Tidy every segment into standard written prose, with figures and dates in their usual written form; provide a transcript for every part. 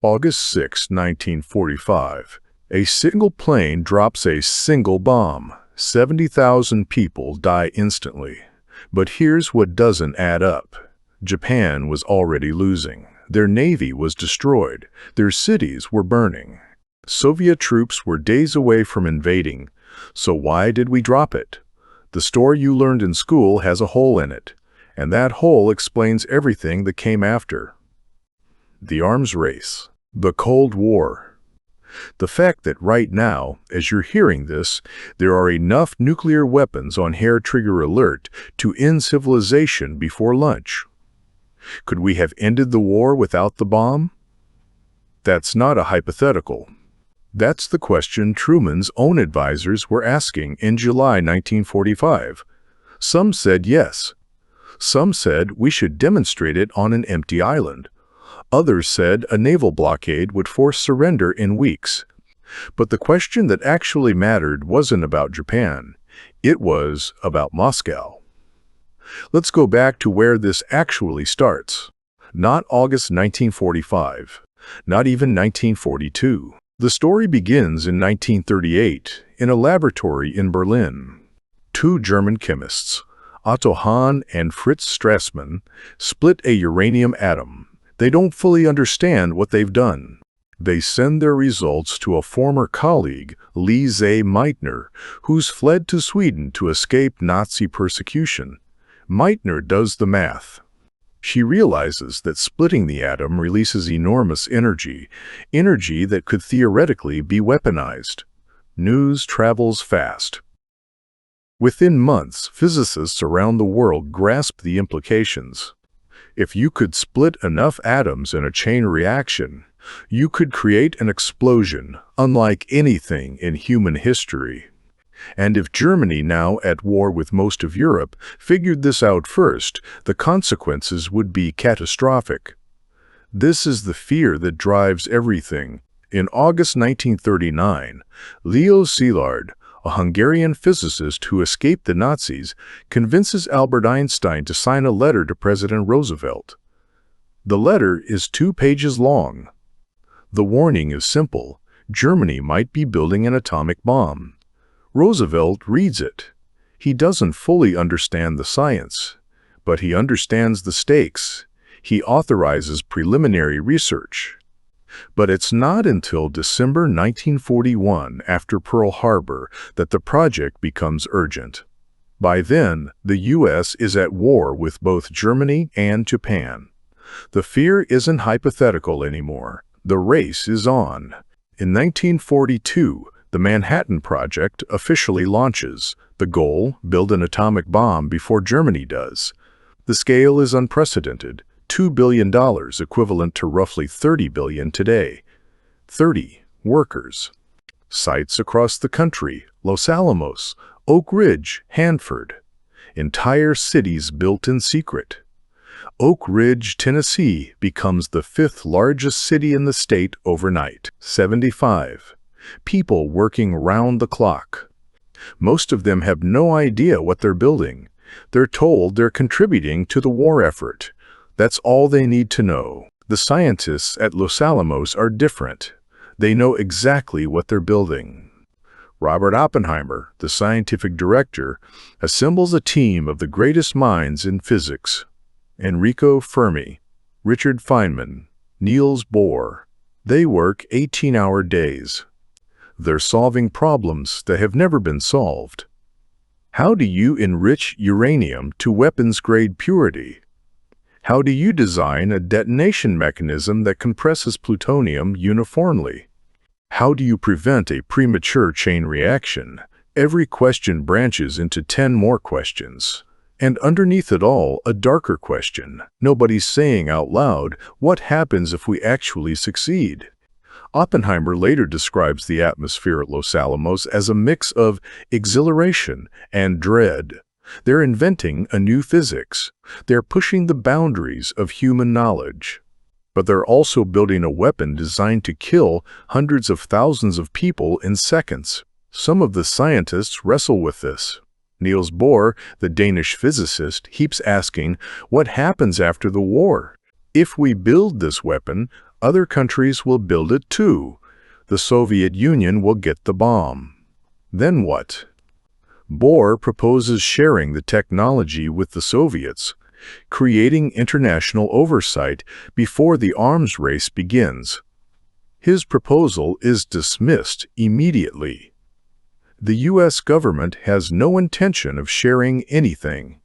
August 6, 1945. A single plane drops a single bomb. 70,000 people die instantly. But here's what doesn't add up. Japan was already losing. Their navy was destroyed. Their cities were burning. Soviet troops were days away from invading. So why did we drop it? The story you learned in school has a hole in it, and that hole explains everything that came after. The arms race. The Cold War. The fact that right now, as you're hearing this, there are enough nuclear weapons on hair-trigger alert to end civilization before lunch. Could we have ended the war without the bomb? That's not a hypothetical. That's the question Truman's own advisors were asking in July 1945. Some said yes. Some said we should demonstrate it on an empty island. Others said a naval blockade would force surrender in weeks. But the question that actually mattered wasn't about Japan. It was about Moscow. Let's go back to where this actually starts. Not August 1945. Not even 1942. The story begins in 1938 in a laboratory in Berlin. Two German chemists, Otto Hahn and Fritz Strassmann, split a uranium atom. They don't fully understand what they've done. They send their results to a former colleague, Lise Meitner, who's fled to Sweden to escape Nazi persecution. Meitner does the math. She realizes that splitting the atom releases enormous energy that could theoretically be weaponized. News travels fast. Within months, physicists around the world grasp the implications. If you could split enough atoms in a chain reaction, you could create an explosion unlike anything in human history. And if Germany, now at war with most of Europe, figured this out first, the consequences would be catastrophic. This is the fear that drives everything. In August 1939, Leo Szilard, a Hungarian physicist who escaped the Nazis, convinces Albert Einstein to sign a letter to President Roosevelt. The letter is 2 pages long. The warning is simple. Germany might be building an atomic bomb. Roosevelt reads it. He doesn't fully understand the science, but he understands the stakes. He authorizes preliminary research. But it's not until December 1941, after Pearl Harbor, that the project becomes urgent. By then, the U.S. is at war with both Germany and Japan. The fear isn't hypothetical anymore. The race is on. In 1942, the Manhattan Project officially launches. The goal: build an atomic bomb before Germany does. The scale is unprecedented. $2 billion, equivalent to roughly $30 billion today. 30 workers. Sites across the country: Los Alamos, Oak Ridge, Hanford. Entire cities built in secret. Oak Ridge, Tennessee becomes the 5th largest city in the state overnight. 75 people working round the clock. Most of them have no idea what they're building. They're told they're contributing to the war effort. That's all they need to know. The scientists at Los Alamos are different. They know exactly what they're building. Robert Oppenheimer, the scientific director, assembles a team of the greatest minds in physics. Enrico Fermi, Richard Feynman, Niels Bohr. They work 18-hour days. They're solving problems that have never been solved. How do you enrich uranium to weapons-grade purity? How do you design a detonation mechanism that compresses plutonium uniformly? How do you prevent a premature chain reaction? Every question branches into 10 more questions. And underneath it all, a darker question. Nobody's saying out loud, what happens if we actually succeed? Oppenheimer later describes the atmosphere at Los Alamos as a mix of exhilaration and dread. They're inventing a new physics. They're pushing the boundaries of human knowledge. But they're also building a weapon designed to kill hundreds of thousands of people in seconds. Some of the scientists wrestle with this. Niels Bohr, the Danish physicist, keeps asking, what happens after the war? If we build this weapon, Other countries will build it too. The Soviet Union will get the bomb. Then what? Bohr proposes sharing the technology with the Soviets, creating international oversight before the arms race begins. His proposal is dismissed immediately. The U.S. government has no intention of sharing anything.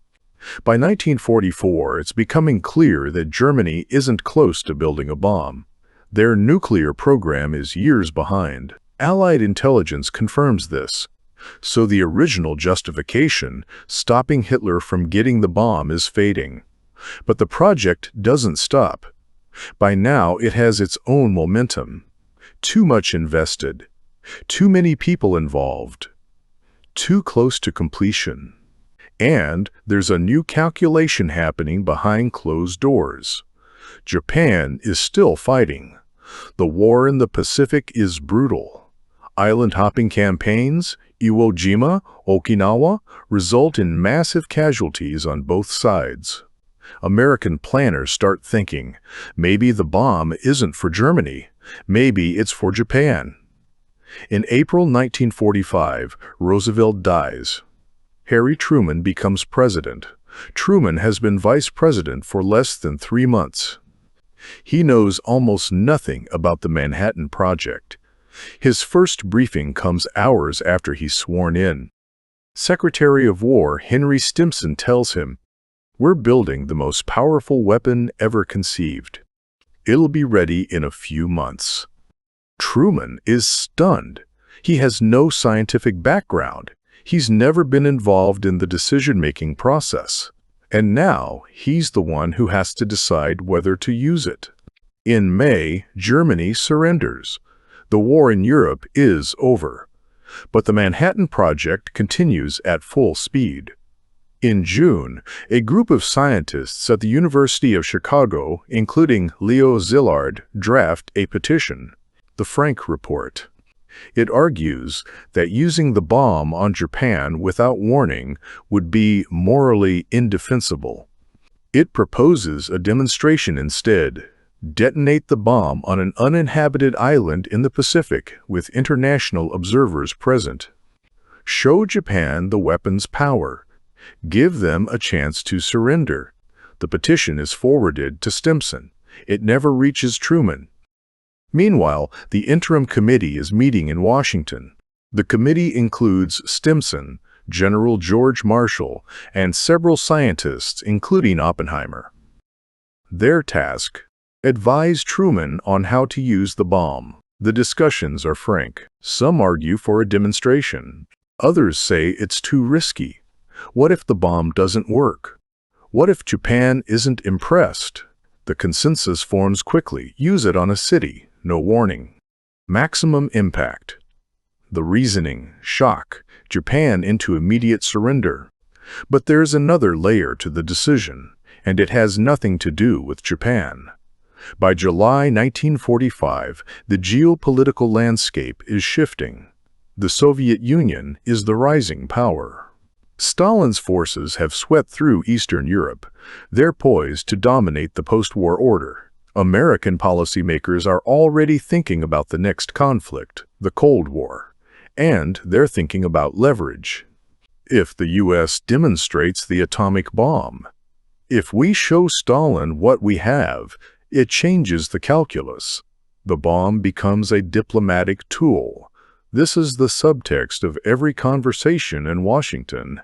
By 1944, it's becoming clear that Germany isn't close to building a bomb. Their nuclear program is years behind. Allied intelligence confirms this. So the original justification, stopping Hitler from getting the bomb, is fading. But the project doesn't stop. By now, it has its own momentum. Too much invested. Too many people involved. Too close to completion. And there's a new calculation happening behind closed doors. Japan is still fighting. The war in the Pacific is brutal. Island-hopping campaigns, Iwo Jima, Okinawa, result in massive casualties on both sides. American planners start thinking, maybe the bomb isn't for Germany, maybe it's for Japan. In April 1945, Roosevelt dies. Harry Truman becomes president. Truman has been vice president for less than 3 months. He knows almost nothing about the Manhattan Project. His first briefing comes hours after he's sworn in. Secretary of War Henry Stimson tells him, "We're building the most powerful weapon ever conceived. It'll be ready in a few months." Truman is stunned. He has no scientific background. He's never been involved in the decision-making process. And now he's the one who has to decide whether to use it. In May, Germany surrenders. The war in Europe is over. But the Manhattan Project continues at full speed. In June, a group of scientists at the University of Chicago, including Leo Szilard, draft a petition, the Frank Report. It argues that using the bomb on Japan without warning would be morally indefensible. It proposes a demonstration instead. Detonate the bomb on an uninhabited island in the Pacific with international observers present. Show Japan the weapon's power. Give them a chance to surrender. The petition is forwarded to Stimson. It never reaches Truman. Meanwhile, the interim committee is meeting in Washington. The committee includes Stimson, General George Marshall, and several scientists, including Oppenheimer. Their task: advise Truman on how to use the bomb. The discussions are frank. Some argue for a demonstration. Others say it's too risky. What if the bomb doesn't work? What if Japan isn't impressed? The consensus forms quickly. Use it on a city. No warning. Maximum impact. The reasoning: shock Japan into immediate surrender. But there's another layer to the decision, and it has nothing to do with Japan. By July 1945, the geopolitical landscape is shifting. The Soviet Union is the rising power. Stalin's forces have swept through Eastern Europe. They're poised to dominate the post-war order. American policymakers are already thinking about the next conflict, the Cold War, and they're thinking about leverage. If the U.S. demonstrates the atomic bomb, if we show Stalin what we have, it changes the calculus. The bomb becomes a diplomatic tool. This is the subtext of every conversation in Washington.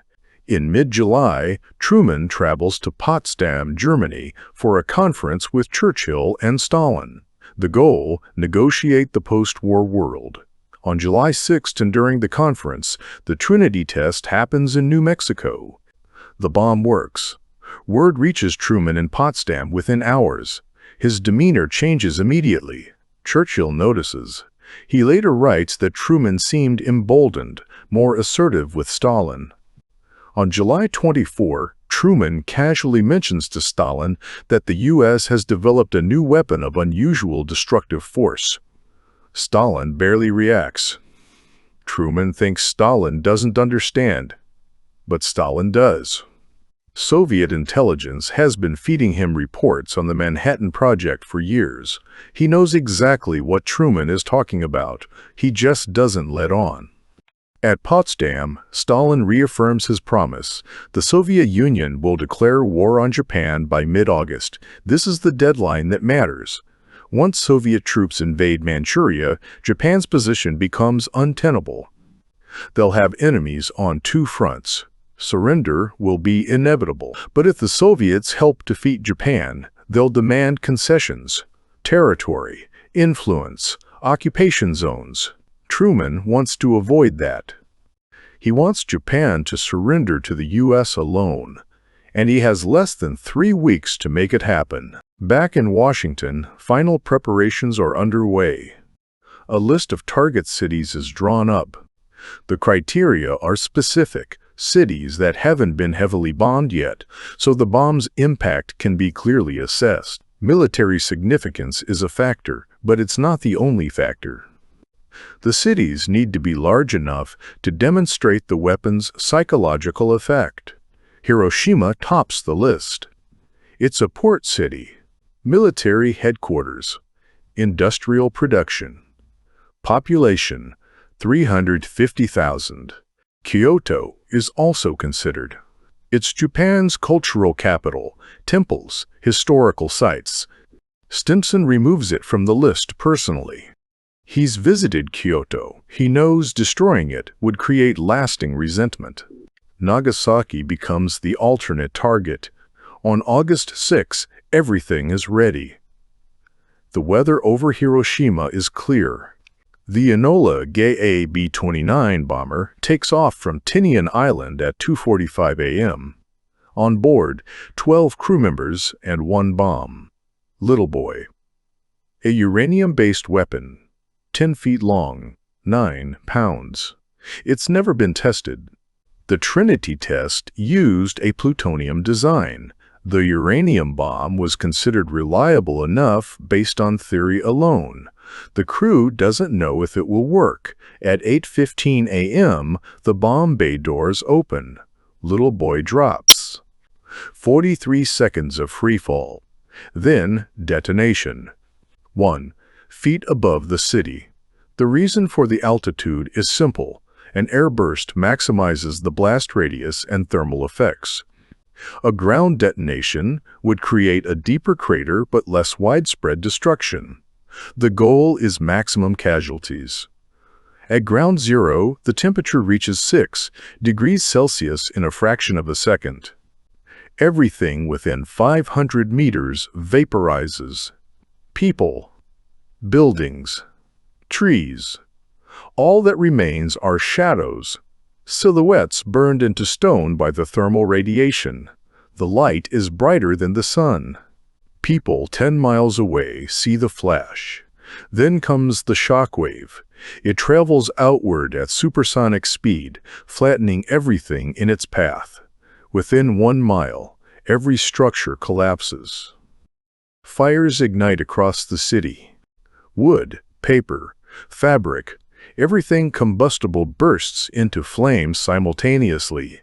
In mid-July, Truman travels to Potsdam, Germany, for a conference with Churchill and Stalin. The goal: negotiate the post-war world. On July 6th and during the conference, the Trinity test happens in New Mexico. The bomb works. Word reaches Truman in Potsdam within hours. His demeanor changes immediately. Churchill notices. He later writes that Truman seemed emboldened, more assertive with Stalin. On July 24, Truman casually mentions to Stalin that the U.S. has developed a new weapon of unusual destructive force. Stalin barely reacts. Truman thinks Stalin doesn't understand, but Stalin does. Soviet intelligence has been feeding him reports on the Manhattan Project for years. He knows exactly what Truman is talking about. He just doesn't let on. At Potsdam, Stalin reaffirms his promise. The Soviet Union will declare war on Japan by mid-August. This is the deadline that matters. Once Soviet troops invade Manchuria, Japan's position becomes untenable. They'll have enemies on two fronts. Surrender will be inevitable. But if the Soviets help defeat Japan, they'll demand concessions, territory, influence, occupation zones. Truman wants to avoid that. He wants Japan to surrender to the U.S. alone, and he has less than 3 weeks to make it happen. Back in Washington, final preparations are underway. A list of target cities is drawn up. The criteria are specific, cities that haven't been heavily bombed yet, so the bomb's impact can be clearly assessed. Military significance is a factor, but it's not the only factor. The cities need to be large enough to demonstrate the weapon's psychological effect. Hiroshima tops the list. It's a port city, military headquarters, industrial production. Population, 350,000. Kyoto is also considered. It's Japan's cultural capital, temples, historical sites. Stimson removes it from the list personally. He's visited Kyoto. He knows destroying it would create lasting resentment. Nagasaki becomes the alternate target. On August 6, everything is ready. The weather over Hiroshima is clear. The Enola Gay A-B-29 bomber takes off from Tinian Island at 2:45 a.m. On board, 12 crew members and 1 bomb. Little boy. A uranium-based weapon, 10 feet long, 9 pounds. It's never been tested. The Trinity test used a plutonium design. The uranium bomb was considered reliable enough based on theory alone. The crew doesn't know if it will work. At 8:15 a.m., the bomb bay doors open. Little boy drops. 43 seconds of freefall. Then detonation. 1 feet above the city. The reason for the altitude is simple. An airburst maximizes the blast radius and thermal effects. A ground detonation would create a deeper crater but less widespread destruction. The goal is maximum casualties. At ground zero, the temperature reaches 6 degrees Celsius in a fraction of a second. Everything within 500 meters vaporizes. People, buildings, trees. All that remains are shadows, silhouettes burned into stone by the thermal radiation. The light is brighter than the sun. People 10 miles away see the flash. Then comes the shockwave. It travels outward at supersonic speed, flattening everything in its path. Within 1 mile, every structure collapses. Fires ignite across the city. Wood, paper, fabric, everything combustible bursts into flames simultaneously.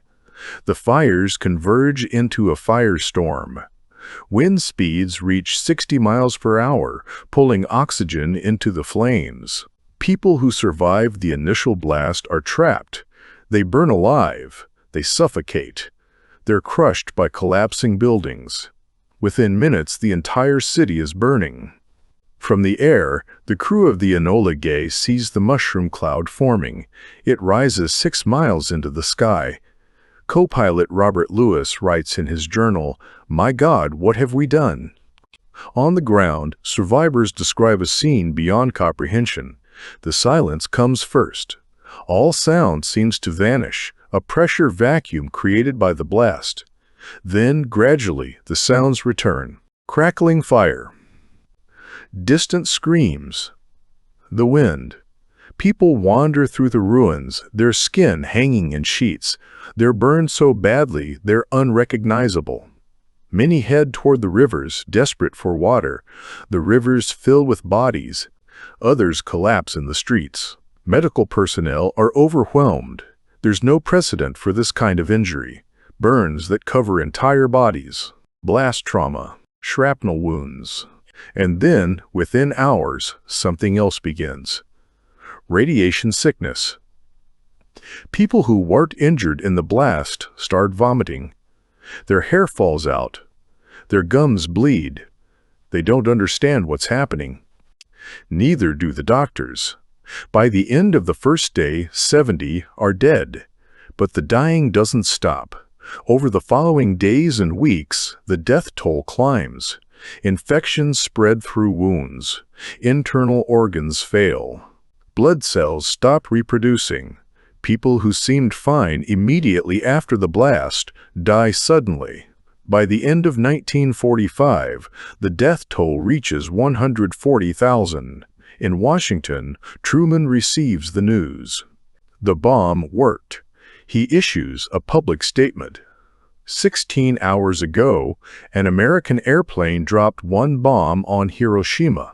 The fires converge into a firestorm. Wind speeds reach 60 miles per hour, pulling oxygen into the flames. People who survive the initial blast are trapped. They burn alive. They suffocate. They're crushed by collapsing buildings. Within minutes, the entire city is burning. From the air, the crew of the Enola Gay sees the mushroom cloud forming. It rises 6 miles into the sky. Co-pilot Robert Lewis writes in his journal, "My God, what have we done?" On the ground, survivors describe a scene beyond comprehension. The silence comes first. All sound seems to vanish, a pressure vacuum created by the blast. Then, gradually, the sounds return. Crackling fire. Distant screams. The wind. People wander through the ruins, their skin hanging in sheets. They're burned so badly, they're unrecognizable. Many head toward the rivers, desperate for water. The rivers fill with bodies. Others collapse in the streets. Medical personnel are overwhelmed. There's no precedent for this kind of injury. burns that cover entire bodies, blast trauma, shrapnel wounds. And then, within hours, something else begins. Radiation sickness. People who weren't injured in the blast start vomiting. Their hair falls out. Their gums bleed. They don't understand what's happening. Neither do the doctors. By the end of the first day, 70 are dead. But the dying doesn't stop. Over the following days and weeks, the death toll climbs. Infections spread through wounds. Internal organs fail. Blood cells stop reproducing. People who seemed fine immediately after the blast die suddenly. By the end of 1945, the death toll reaches 140,000. In Washington, Truman receives the news. The bomb worked. He issues a public statement. 16 hours ago, an American airplane dropped one bomb on Hiroshima.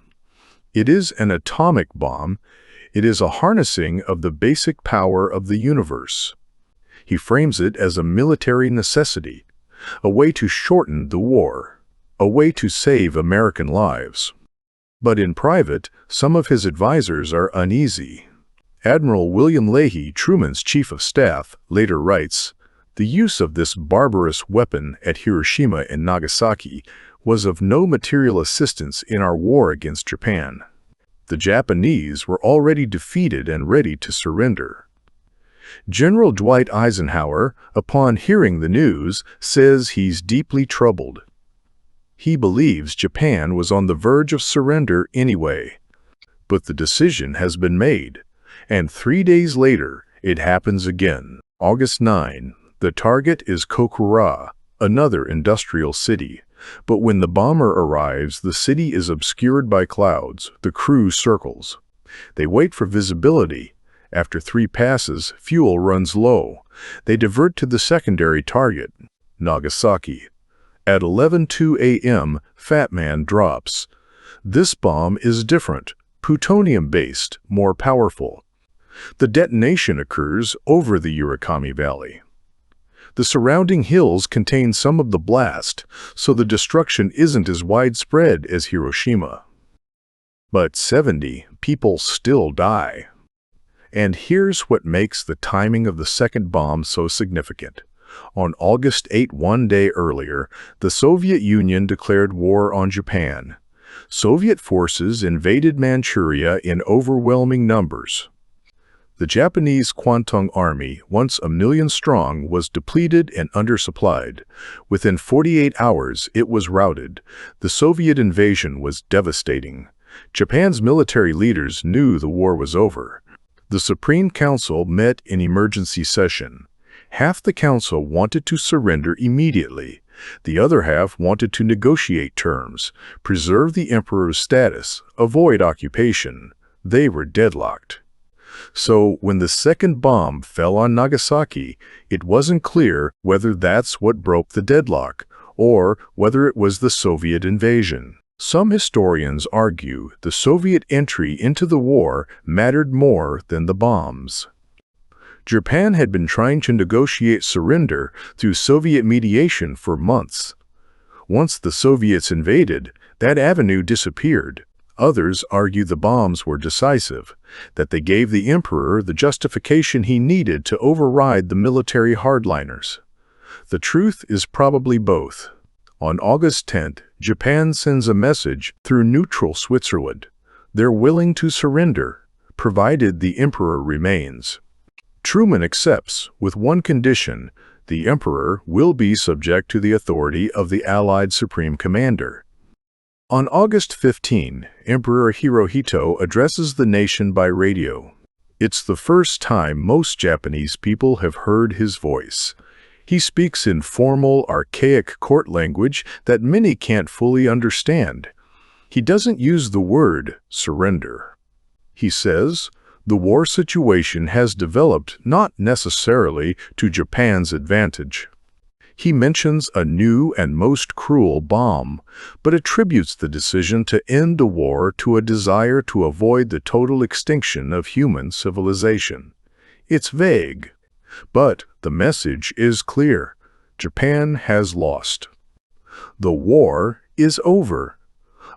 It is an atomic bomb. It is a harnessing of the basic power of the universe. He frames it as a military necessity, a way to shorten the war, a way to save American lives. But in private, some of his advisors are uneasy. Admiral William Leahy, Truman's chief of staff, later writes, "The use of this barbarous weapon at Hiroshima and Nagasaki was of no material assistance in our war against Japan. The Japanese were already defeated and ready to surrender." General Dwight Eisenhower, upon hearing the news, says he's deeply troubled. He believes Japan was on the verge of surrender anyway. But the decision has been made, and 3 days later, it happens again. August 9, the target is Kokura, another industrial city. But when the bomber arrives, the city is obscured by clouds. The crew circles. They wait for visibility. After 3 passes, fuel runs low. They divert to the secondary target, Nagasaki. At 11:02 a.m., Fat Man drops. This bomb is different, plutonium-based, more powerful. The detonation occurs over the Urakami Valley. The surrounding hills contain some of the blast, so the destruction isn't as widespread as Hiroshima. But 70 people still die. And here's what makes the timing of the second bomb so significant. On August 8, one day earlier, the Soviet Union declared war on Japan. Soviet forces invaded Manchuria in overwhelming numbers. The Japanese Kwantung Army, once 1 million strong, was depleted and undersupplied. Within 48 hours, it was routed. The Soviet invasion was devastating. Japan's military leaders knew the war was over. The Supreme Council met in emergency session. Half the council wanted to surrender immediately. The other half wanted to negotiate terms, preserve the emperor's status, avoid occupation. They were deadlocked. So when the second bomb fell on Nagasaki, it wasn't clear whether that's what broke the deadlock, or whether it was the Soviet invasion. Some historians argue the Soviet entry into the war mattered more than the bombs. Japan had been trying to negotiate surrender through Soviet mediation for months. Once the Soviets invaded, that avenue disappeared. Others argue the bombs were decisive, that they gave the emperor the justification he needed to override the military hardliners. The truth is probably both. On August 10th, Japan sends a message through neutral Switzerland. They're willing to surrender, provided the emperor remains. Truman accepts, with one condition: the emperor will be subject to the authority of the Allied Supreme Commander. On August 15, Emperor Hirohito addresses the nation by radio. It's the first time most Japanese people have heard his voice. He speaks in formal, archaic court language that many can't fully understand. He doesn't use the word surrender. He says, the war situation has developed not necessarily to Japan's advantage. He mentions a new and most cruel bomb, but attributes the decision to end the war to a desire to avoid the total extinction of human civilization. It's vague, but the message is clear. Japan has lost. The war is over.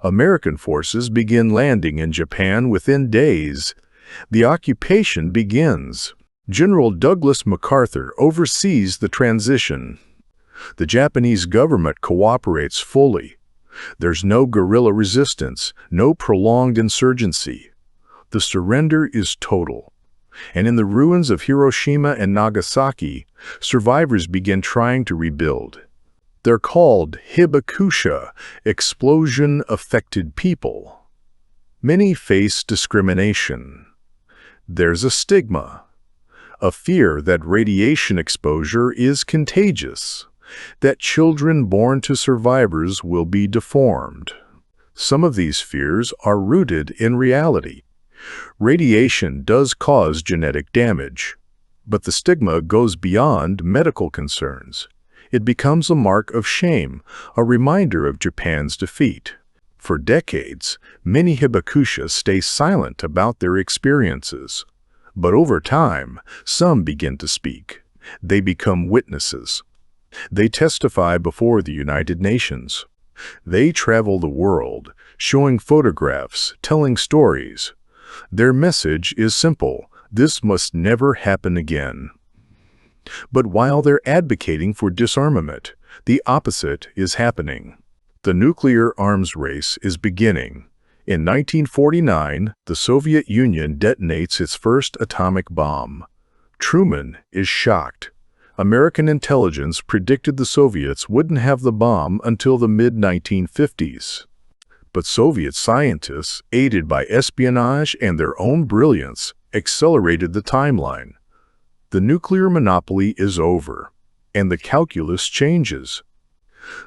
American forces begin landing in Japan within days. The occupation begins. General Douglas MacArthur oversees the transition. The Japanese government cooperates fully. There's no guerrilla resistance, no prolonged insurgency. The surrender is total. And in the ruins of Hiroshima and Nagasaki, survivors begin trying to rebuild. They're called hibakusha, explosion-affected people. Many face discrimination. There's a stigma, a fear that radiation exposure is contagious, that children born to survivors will be deformed. Some of these fears are rooted in reality. Radiation does cause genetic damage, but the stigma goes beyond medical concerns. It becomes a mark of shame, a reminder of Japan's defeat. For decades, many hibakusha stay silent about their experiences. But over time, some begin to speak. They become witnesses. They testify before the United Nations. They travel the world, showing photographs, telling stories. Their message is simple: this must never happen again. But while they're advocating for disarmament, the opposite is happening. The nuclear arms race is beginning. In 1949, the Soviet Union detonates its first atomic bomb. Truman is shocked. American intelligence predicted the Soviets wouldn't have the bomb until the mid-1950s. But Soviet scientists, aided by espionage and their own brilliance, accelerated the timeline. The nuclear monopoly is over, and the calculus changes.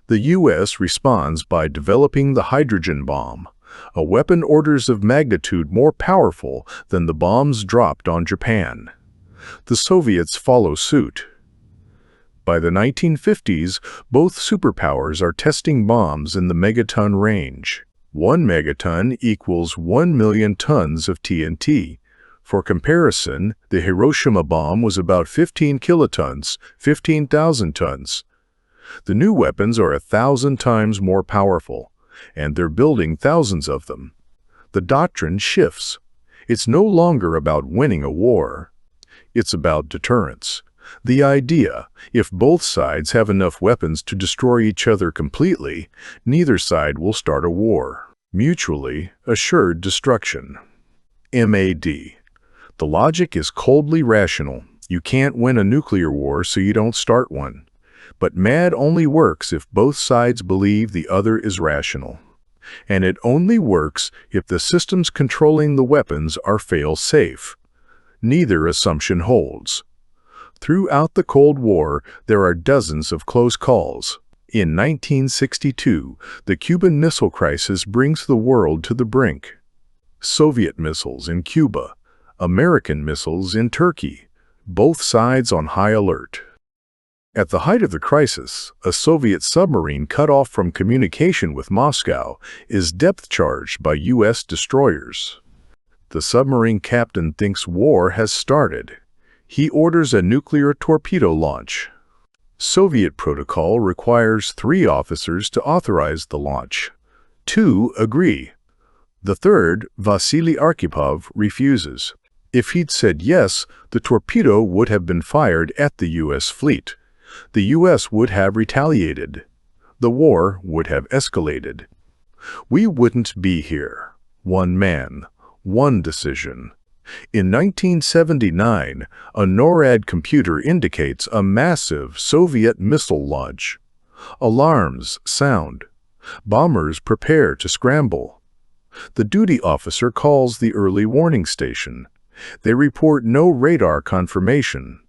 The U.S. responds by developing the hydrogen bomb, a weapon orders of magnitude more powerful than the bombs dropped on Japan. The Soviets follow suit. By the 1950s, both superpowers are testing bombs in the megaton range. 1 megaton equals 1 million tons of TNT. For comparison, the Hiroshima bomb was about 15 kilotons, 15,000 tons. The new weapons are 1,000 times more powerful, and they're building thousands of them. The doctrine shifts. It's no longer about winning a war. It's about deterrence. The idea, if both sides have enough weapons to destroy each other completely, neither side will start a war. Mutually assured destruction. MAD. The logic is coldly rational. You can't win a nuclear war, so you don't start one. But MAD only works if both sides believe the other is rational. And it only works if the systems controlling the weapons are fail-safe. Neither assumption holds. Throughout the Cold War, there are dozens of close calls. In 1962, the Cuban Missile Crisis brings the world to the brink. Soviet missiles in Cuba, American missiles in Turkey, both sides on high alert. At the height of the crisis, a Soviet submarine cut off from communication with Moscow is depth-charged by U.S. destroyers. The submarine captain thinks war has started. He orders a nuclear torpedo launch. Soviet protocol requires 3 officers to authorize the launch. 2 agree. The third, Vasily Arkhipov, refuses. If he'd said yes, the torpedo would have been fired at the U.S. fleet. The U.S. would have retaliated. The war would have escalated. We wouldn't be here. One man, one decision. In 1979, a NORAD computer indicates a massive Soviet missile launch. Alarms sound. Bombers prepare to scramble. The duty officer calls the early warning station. They report no radar confirmation.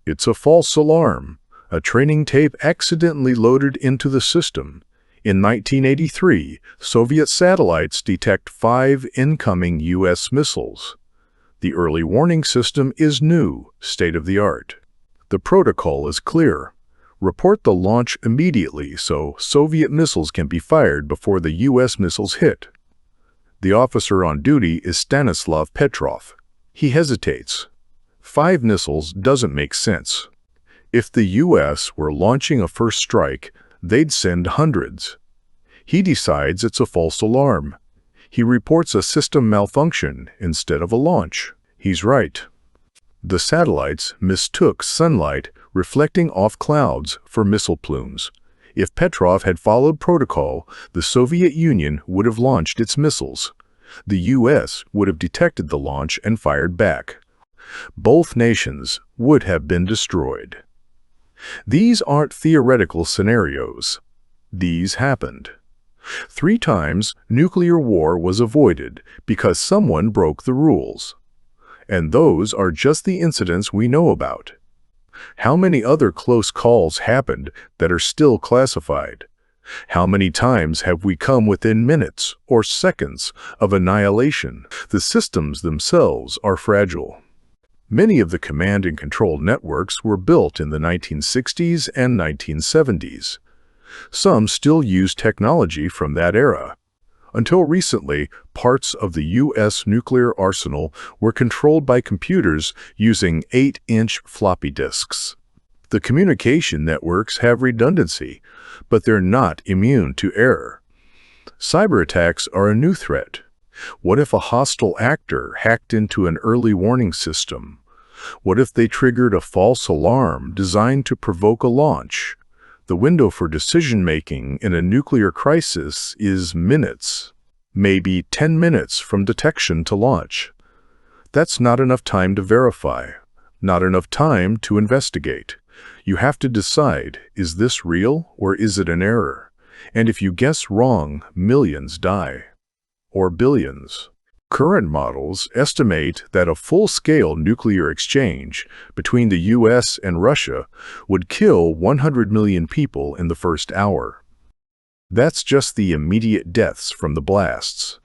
It's a false alarm, a training tape accidentally loaded into the system. In 1983, Soviet satellites detect 5 incoming U.S. missiles. The early warning system is new, state-of-the-art. The protocol is clear. Report the launch immediately so Soviet missiles can be fired before the U.S. missiles hit. The officer on duty is Stanislav Petrov. He hesitates. 5 missiles doesn't make sense. If the U.S. were launching a first strike, they'd send hundreds. He decides it's a false alarm. He reports a system malfunction instead of a launch. He's right. The satellites mistook sunlight reflecting off clouds for missile plumes. If Petrov had followed protocol, the Soviet Union would have launched its missiles. The U.S. would have detected the launch and fired back. Both nations would have been destroyed. These aren't theoretical scenarios. These happened. 3 times, nuclear war was avoided because someone broke the rules. And those are just the incidents we know about. How many other close calls happened that are still classified? How many times have we come within minutes or seconds of annihilation? The systems themselves are fragile. Many of the command and control networks were built in the 1960s and 1970s. Some still use technology from that era. Until recently, parts of the U.S. nuclear arsenal were controlled by computers using 8-inch floppy disks. The communication networks have redundancy, but they're not immune to error. Cyber attacks are a new threat. What if a hostile actor hacked into an early warning system? What if they triggered a false alarm designed to provoke a launch? The window for decision-making in a nuclear crisis is minutes, maybe 10 minutes from detection to launch. That's not enough time to verify, not enough time to investigate. You have to decide, is this real or is it an error? And if you guess wrong, millions die. Or billions. Current models estimate that a full-scale nuclear exchange between the U.S. and Russia would kill 100 million people in the first hour. That's just the immediate deaths from the blasts.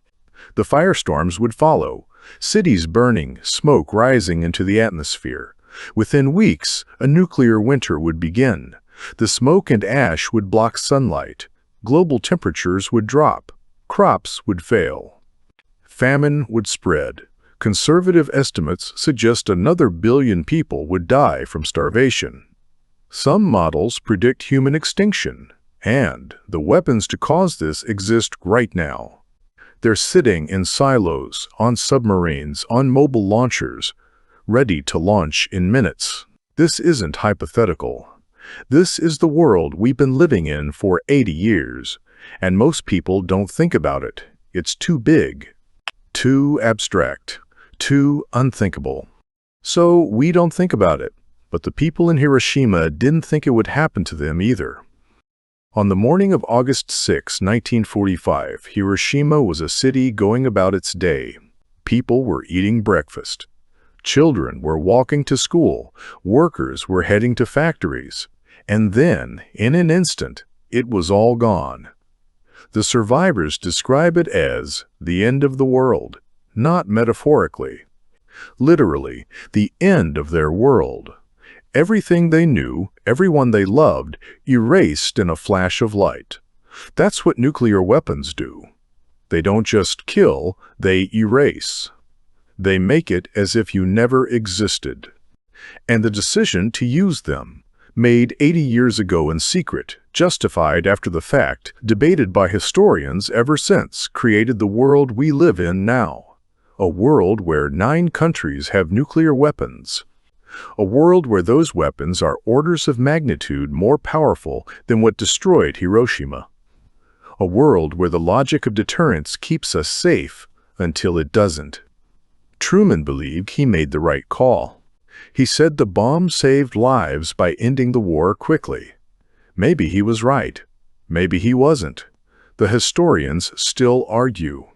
The firestorms would follow, cities burning, smoke rising into the atmosphere. Within weeks, a nuclear winter would begin. The smoke and ash would block sunlight. Global temperatures would drop. Crops would fail. Famine would spread. Conservative estimates suggest another billion people would die from starvation. Some models predict human extinction, and the weapons to cause this exist right now. They're sitting in silos, on submarines, on mobile launchers, ready to launch in minutes. This isn't hypothetical. This is the world we've been living in for 80 years, and most people don't think about it. It's too big. Too abstract, too unthinkable. So we don't think about it, but the people in Hiroshima didn't think it would happen to them either. On the morning of August 6, 1945, Hiroshima was a city going about its day. People were eating breakfast. Children were walking to school. Workers were heading to factories. And then, in an instant, it was all gone. The survivors describe it as the end of the world, not metaphorically. Literally, the end of their world. Everything they knew, everyone they loved, erased in a flash of light. That's what nuclear weapons do. They don't just kill, they erase. They make it as if you never existed. And the decision to use them, made 80 years ago in secret, justified after the fact, debated by historians ever since, created the world we live in now. A world where 9 countries have nuclear weapons. A world where those weapons are orders of magnitude more powerful than what destroyed Hiroshima. A world where the logic of deterrence keeps us safe until it doesn't. Truman believed he made the right call. He said the bomb saved lives by ending the war quickly. Maybe he was right. Maybe he wasn't. The historians still argue.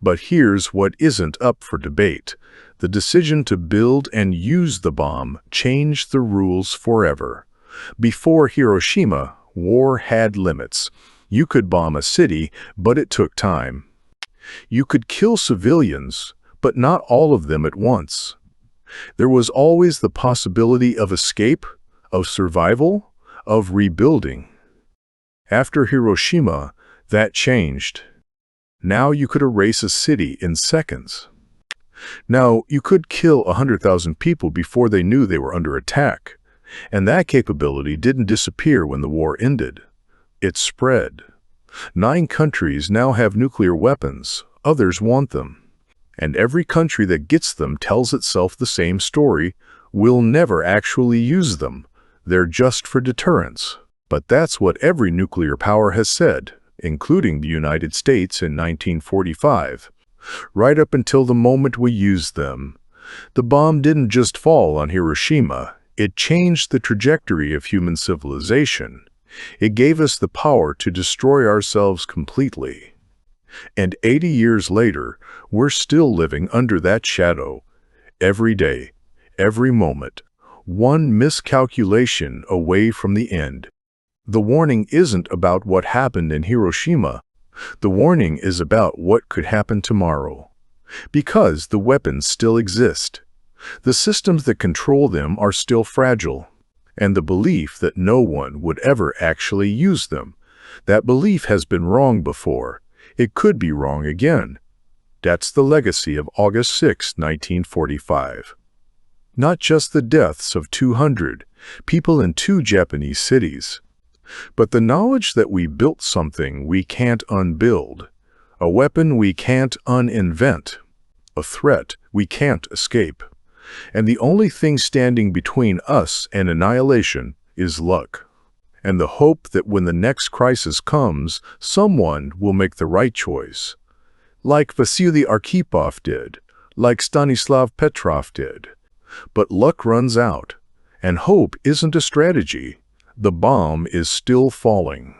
But here's what isn't up for debate. The decision to build and use the bomb changed the rules forever. Before Hiroshima, war had limits. You could bomb a city, but it took time. You could kill civilians, but not all of them at once. There was always the possibility of escape, of survival, of rebuilding. After Hiroshima, that changed. Now you could erase a city in seconds. Now you could kill 100,000 people before they knew they were under attack. And that capability didn't disappear when the war ended. It spread. 9 countries now have nuclear weapons. Others want them. And every country that gets them tells itself the same story: we'll never actually use them. They're just for deterrence. But that's what every nuclear power has said, including the United States in 1945. Right up until the moment we used them. The bomb didn't just fall on Hiroshima. It changed the trajectory of human civilization. It gave us the power to destroy ourselves completely. And 80 years later, we're still living under that shadow. Every day, every moment, one miscalculation away from the end. The warning isn't about what happened in Hiroshima. The warning is about what could happen tomorrow. Because the weapons still exist. The systems that control them are still fragile. And the belief that no one would ever actually use them, that belief has been wrong before. It could be wrong again. That's the legacy of August 6, 1945. Not just the deaths of 200 people in 2 Japanese cities, but the knowledge that we built something we can't unbuild, a weapon we can't uninvent, a threat we can't escape. And the only thing standing between us and annihilation is luck. And the hope that when the next crisis comes, someone will make the right choice. Like Vasily Arkhipov did, like Stanislav Petrov did. But luck runs out, and hope isn't a strategy. The bomb is still falling.